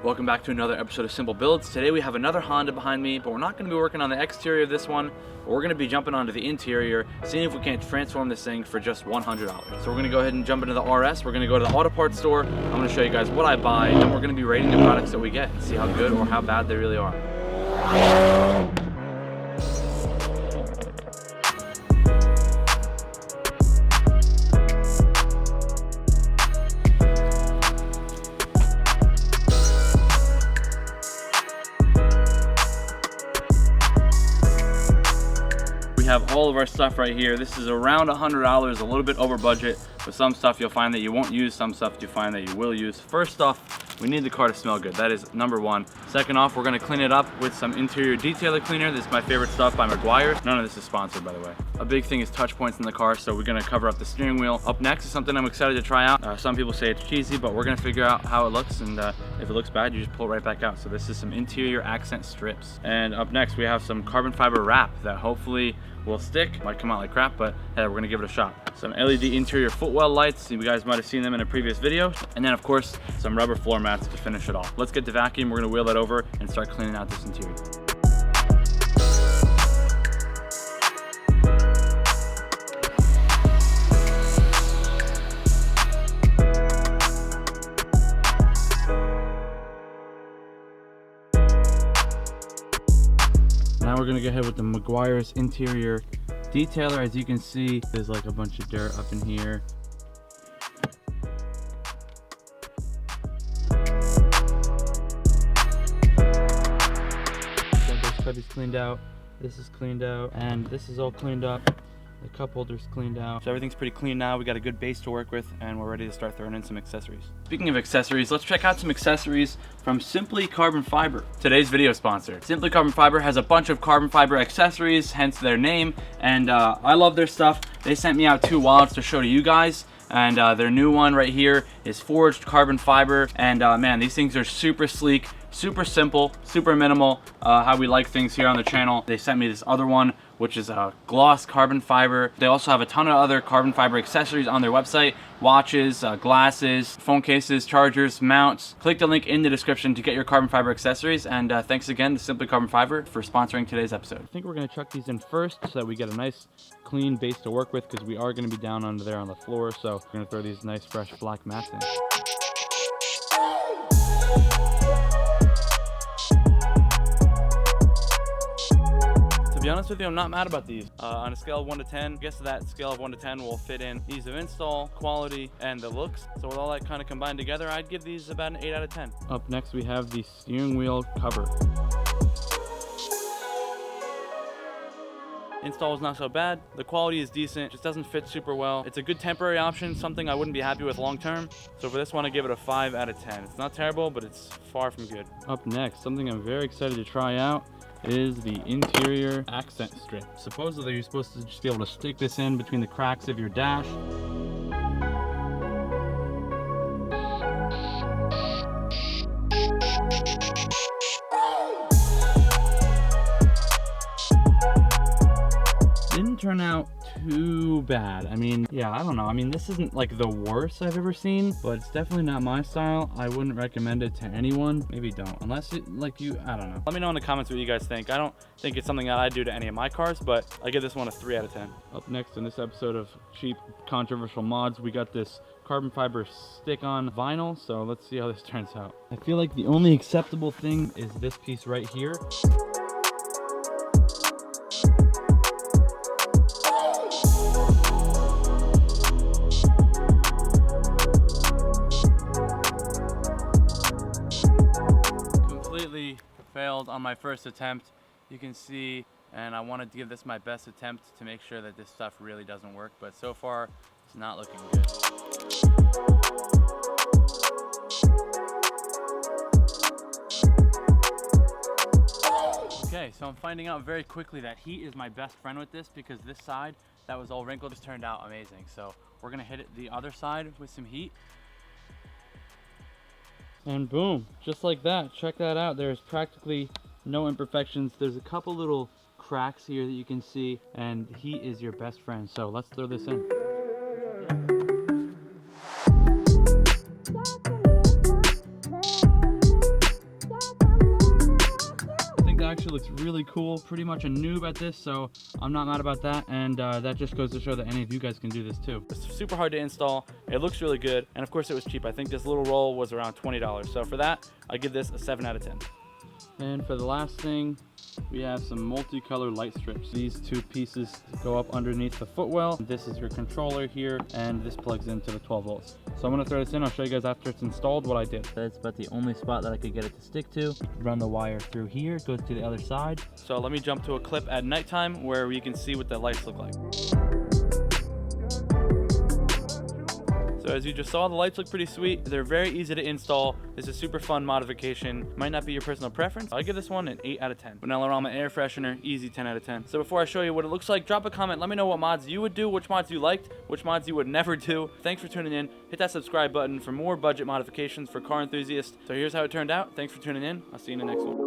Welcome back to another episode of Smplbuilds. Today we have another Honda behind me, but we're not going to be working on the exterior of this one. We're going to be jumping onto the interior, seeing if we can't transform this thing for just $100. So we're going to go ahead and jump into the RS. We're going to go to the auto parts store. I'm going to show you guys what I buy, and we're going to be rating the products that we get and see how good or how bad they really are. We have all of our stuff right here. This is around $100, a little bit over budget, but some stuff you'll find that you won't use, some stuff you find that you will use. First off, we need the car to smell good. That is number one. Second off, we're gonna clean it up with some interior detailer cleaner. This is my favorite stuff by Meguiar's. None of this is sponsored, by the way. A big thing is touch points in the car, so we're gonna cover up the steering wheel. Up next is something I'm excited to try out. Some people say it's cheesy, but we're gonna figure out how it looks, and if it looks bad, you just pull it right back out. So this is some interior accent strips. And up next, we have some carbon fiber wrap that hopefully will stick. Might come out like crap, but hey, we're gonna give it a shot. Some LED interior footwell lights. You guys might have seen them in a previous video. And then of course, some rubber floor mats to finish it off. Let's get the vacuum. We're gonna wheel that over and start cleaning out this interior. Now we're gonna go ahead with the Meguiar's interior detailer. As you can see, there's like a bunch of dirt up in here. Got those cubbies cleaned out, this is cleaned out, and this is all cleaned up. The cup holder's cleaned out. So everything's pretty clean now. We got a good base to work with, and we're ready to start throwing in some accessories. Speaking of accessories, let's check out some accessories from Simply Carbon Fiber, today's video sponsor. Simply Carbon Fiber has a bunch of carbon fiber accessories, hence their name, and I love their stuff. They sent me out 2 wallets to show to you guys, and their new one right here is forged carbon fiber, and man, these things are super sleek, super simple, super minimal, how we like things here on the channel. They sent me this other one, which is a gloss carbon fiber. They also have a ton of other carbon fiber accessories on their website: watches, glasses, phone cases, chargers, mounts. Click the link in the description to get your carbon fiber accessories, and thanks again to Simply Carbon Fiber for sponsoring today's episode. I think we're gonna chuck these in first so that we get a nice clean base to work with, because we are gonna be down under there on the floor, so we're gonna throw these nice fresh black mats in. To be honest with you, I'm not mad about these. On a scale of 1 to 10, I guess that scale of 1 to 10 will fit in ease of install, quality, and the looks. So with all that kind of combined together, I'd give these about an 8 out of 10. Up next, we have the steering wheel cover. Install is not so bad. The quality is decent, just doesn't fit super well. It's a good temporary option, something I wouldn't be happy with long term. So for this one, I give it a 5 out of 10. It's not terrible, but it's far from good. Up next, something I'm very excited to try out is the interior accent strip. Supposedly you're supposed to just be able to stick this in between the cracks of your dash. Didn't turn out too bad. I mean, yeah, I don't know. I mean, this isn't like the worst I've ever seen, but it's definitely not my style. I wouldn't recommend it to anyone. Maybe don't, unless it, like you, I don't know. Let me know in the comments what you guys think. I don't think it's something that I do to any of my cars, but I give this one a 3 out of 10. Up next in this episode of Cheap Controversial Mods, we got this carbon fiber stick-on vinyl, so let's see how this turns out. I feel like the only acceptable thing is this piece right here. Failed on my first attempt, you can see, and I wanted to give this my best attempt to make sure that this stuff really doesn't work, but so far it's not looking good. Okay, so I'm finding out very quickly that heat is my best friend with this, because this side that was all wrinkled just turned out amazing. So we're gonna hit it the other side with some heat. And boom, just like that. Check that out. There's practically no imperfections. There's a couple little cracks here that you can see, and heat is your best friend. So let's throw this in. actually looks really cool. Pretty much a noob at this, so I'm not mad about that. And that just goes to show that any of you guys can do this too. It's super hard to install. It looks really good. And of course it was cheap. I think this little roll was around $20. So for that, I give this a 7 out of 10. And for the last thing, we have some multicolored light strips. These two pieces go up underneath the footwell. This is your controller here, and this plugs into the 12 volts. So I'm gonna throw this in. I'll show you guys after it's installed what I did. That's about the only spot that I could get it to stick to. Run the wire through here, it goes to the other side. So let me jump to a clip at nighttime where you can see what the lights look like. So as you just saw, the lights look pretty sweet. They're very easy to install. This is a super fun modification. Might not be your personal preference. I give this one an 8 out of 10. Vanillarama air freshener, easy 10 out of 10. So before I show you what it looks like, drop a comment. Let me know what mods you would do, which mods you liked, which mods you would never do. Thanks for tuning in. Hit that subscribe button for more budget modifications for car enthusiasts. So here's how it turned out. Thanks for tuning in. I'll see you in the next one.